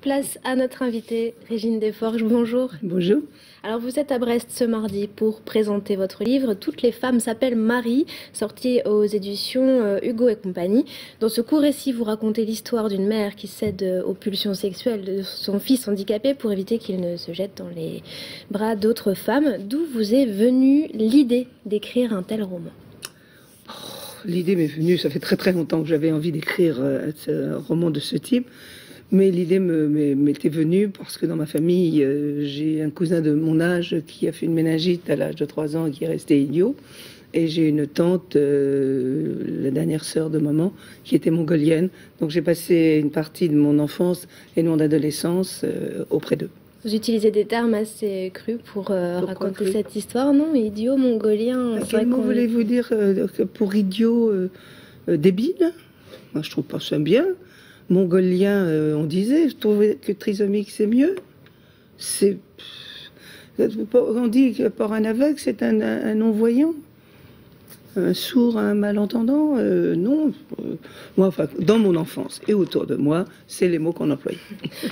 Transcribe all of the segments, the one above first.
Place à notre invitée, Régine Desforges. Bonjour. Bonjour. Alors vous êtes à Brest ce mardi pour présenter votre livre « Toutes les femmes s'appellent Marie », sorti aux éditions Hugo et compagnie. Dans ce court récit, vous racontez l'histoire d'une mère qui cède aux pulsions sexuelles de son fils handicapé pour éviter qu'il ne se jette dans les bras d'autres femmes. D'où vous est venue l'idée d'écrire un tel roman? L'idée m'est venue, ça fait très longtemps que j'avais envie d'écrire un roman de ce type. Mais l'idée m'était venue parce que dans ma famille, j'ai un cousin de mon âge qui a fait une méningite à l'âge de 3 ans et qui est resté idiot. Et j'ai une tante, la dernière sœur de maman, qui était mongolienne. Donc j'ai passé une partie de mon enfance et de mon adolescence auprès d'eux. Vous utilisez des termes assez crus pour raconter cette histoire, non? Idiot, mongolien... Quel mot voulez-vous dire pour idiot débile? Moi, je trouve pas ça bien. Mongolien, on disait, je trouvais que trisomique c'est mieux. On dit que pour un aveugle c'est un non-voyant, un sourd, un malentendant. Non, moi, enfin, dans mon enfance et autour de moi, c'est les mots qu'on employait.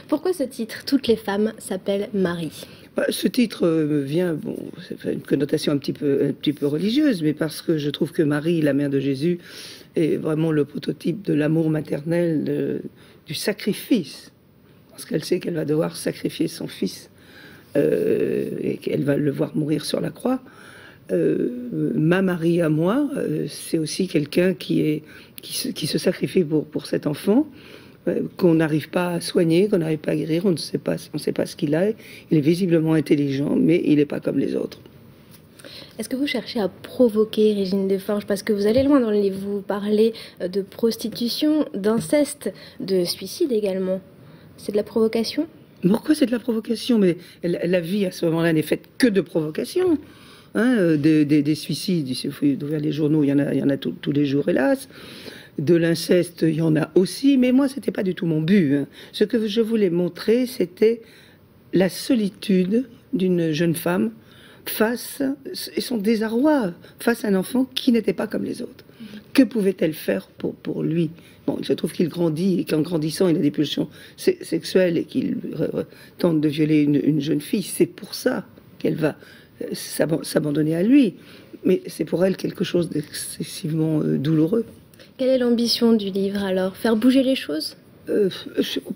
Pourquoi ce titre, Toutes les femmes s'appellent Marie? Ce titre vient, bon, c'est une connotation un petit peu religieuse, mais parce que je trouve que Marie, la mère de Jésus, est vraiment le prototype de l'amour maternel, du sacrifice, parce qu'elle sait qu'elle va devoir sacrifier son fils et qu'elle va le voir mourir sur la croix. Ma Marie à moi, c'est aussi quelqu'un qui se sacrifie pour cet enfant, qu'on n'arrive pas à soigner, qu'on n'arrive pas à guérir, on ne sait pas ce qu'il a. Il est visiblement intelligent, mais il n'est pas comme les autres. Est-ce que vous cherchez à provoquer Régine Desforges? Parce que vous allez loin dans le livre, vous parlez de prostitution, d'inceste, de suicide également. C'est de la provocation? Pourquoi c'est de la provocation? Mais la vie à ce moment-là n'est faite que de provocation. Hein, des suicides, il suffit d'ouvrir les journaux, il y en a tous les jours, hélas. De l'inceste, il y en a aussi, mais moi, c'était pas du tout mon but. Hein. Ce que je voulais montrer, c'était la solitude d'une jeune femme face, et son désarroi face à un enfant qui n'était pas comme les autres. Que pouvait-elle faire pour lui? Bon, il se trouve qu'il grandit et qu'en grandissant, il a des pulsions sexuelles et qu'il tente de violer une jeune fille. C'est pour ça qu'elle va s'abandonner à lui. Mais c'est pour elle quelque chose d'excessivement douloureux. Quelle est l'ambition du livre alors? Faire bouger les choses?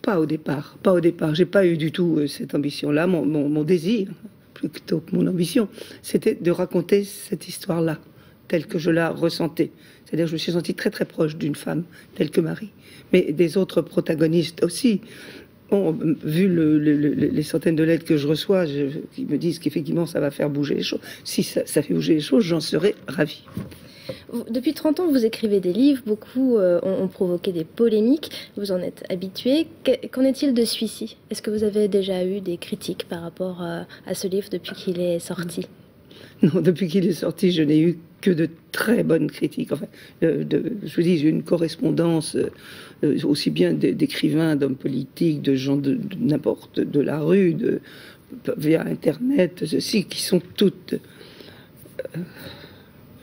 Pas au départ. Pas au départ. J'ai pas eu du tout cette ambition-là. Mon désir, plutôt que mon ambition, c'était de raconter cette histoire-là, telle que je la ressentais. C'est-à-dire que je me suis sentie très proche d'une femme, telle que Marie. Mais des autres protagonistes aussi. Bon, vu les centaines de lettres que je reçois, qui me disent qu'effectivement ça va faire bouger les choses. Si ça fait bouger les choses, j'en serais ravie. Depuis 30 ans, vous écrivez des livres, beaucoup ont provoqué des polémiques, vous en êtes habitué. Qu'en est-il de celui-ci? Est-ce que vous avez déjà eu des critiques par rapport à ce livre depuis qu'il est sorti? Non, depuis qu'il est sorti, je n'ai eu que de très bonnes critiques. Enfin, je vous dis, j'ai une correspondance aussi bien d'écrivains, d'hommes politiques, de gens de n'importe, de la rue, via Internet, ceci, qui sont toutes...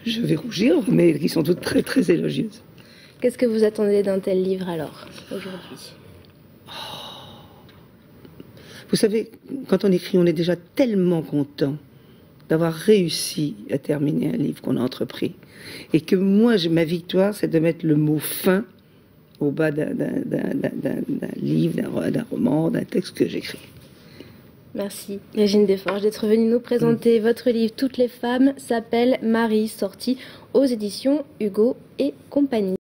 je vais rougir, mais qui sont toutes très élogieuses. Qu'est-ce que vous attendez d'un tel livre alors, aujourd'hui? Vous savez, quand on écrit, on est déjà tellement content d'avoir réussi à terminer un livre qu'on a entrepris. Et que moi, ma victoire, c'est de mettre le mot « fin » au bas d'un livre, d'un roman, d'un texte que j'écris. Merci Régine Desforges d'être venue nous présenter votre livre « Toutes les femmes s'appellent Marie », sorti aux éditions Hugo et compagnie.